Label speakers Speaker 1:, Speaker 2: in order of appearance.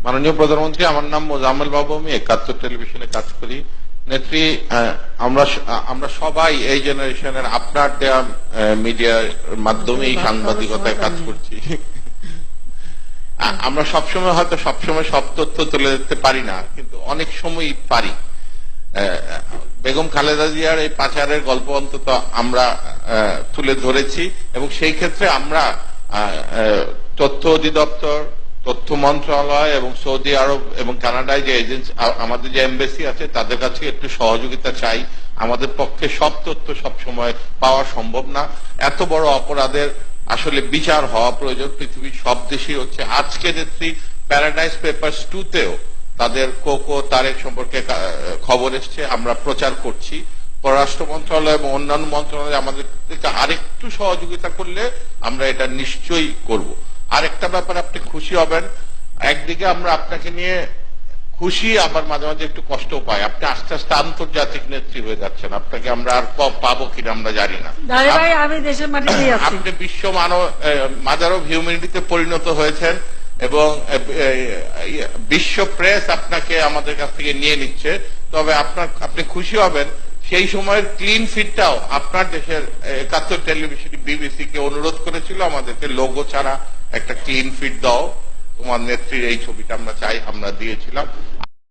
Speaker 1: মাননীয় প্রধানমন্ত্রী, আমার নাম মোজাম্মেল বাবু, আমি ৭১ টেলিভিশনে কাজ করি। নেত্রী, আমরা সবাই এই জেনারেশনের আপনার দেয়া মিডিয়ার মাধ্যমেই সাংবাদিকতায় কাজ করছি। আমরা সবসময় হয়তো সবসময় সব তথ্য তুলে দিতে পারি না, কিন্তু অনেক সময় পারি। বেগম খালেদা জিয়ার এই পাচারের গল্প অন্তত আমরা তুলে ধরেছি, এবং সেই ক্ষেত্রে আমরা তথ্য অধিদপ্তর, তথ্য মন্ত্রণালয় এবং সৌদি আরব এবং কানাডায় যে এজেন্সি, আমাদের যে এমবেসি আছে, তাদের কাছে একটু সহযোগিতা চাই। আমাদের পক্ষে সব তথ্য সবসময় পাওয়া সম্ভব না। এত বড় অপরাধের আসলে বিচার হওয়া প্রয়োজন, পৃথিবীর সব দেশেই হচ্ছে। আজকে নেত্রী প্যারাডাইস পেপারস 2-তেও তাদের কোকো তারেক সম্পর্কে খবর এসছে, আমরা প্রচার করছি। পররাষ্ট্র মন্ত্রণালয় এবং অন্যান্য মন্ত্রণালয় আমাদেরকে আরেকটু সহযোগিতা করলে আমরা এটা নিশ্চয়ই করব। আরেকটা ব্যাপার, আপনি খুশি হবেন, একদিকে আমরা আপনাকে নিয়ে খুশি, আবার মাঝে মাঝে একটু কষ্ট পাই। আপনি আস্তে আস্তে আন্তর্জাতিক নেত্রী হয়ে যাচ্ছেন, আপনাকে আমরা আর পাবো কিনা আমরা জানি না। আপনি বিশ্ব মাদার অফ হিউম্যানিটিতে পরিণত হয়েছেন, এবং বিশ্ব প্রেস আপনাকে আমাদের কাছ থেকে নিয়ে নিচ্ছে। তবে আপনি খুশি হবেন, সেই সময়ের ক্লিন ফিটটাও আপনার দেশের ৭১ টেলিভিশন বিবিসি কে অনুরোধ করেছিল আমাদেরকে লোগো ছাড়া একটা ক্লিন ফিট দাও, তোমার নেত্রীর এই ছবিটা আমরা চাই, আমরা দিয়েছিলাম।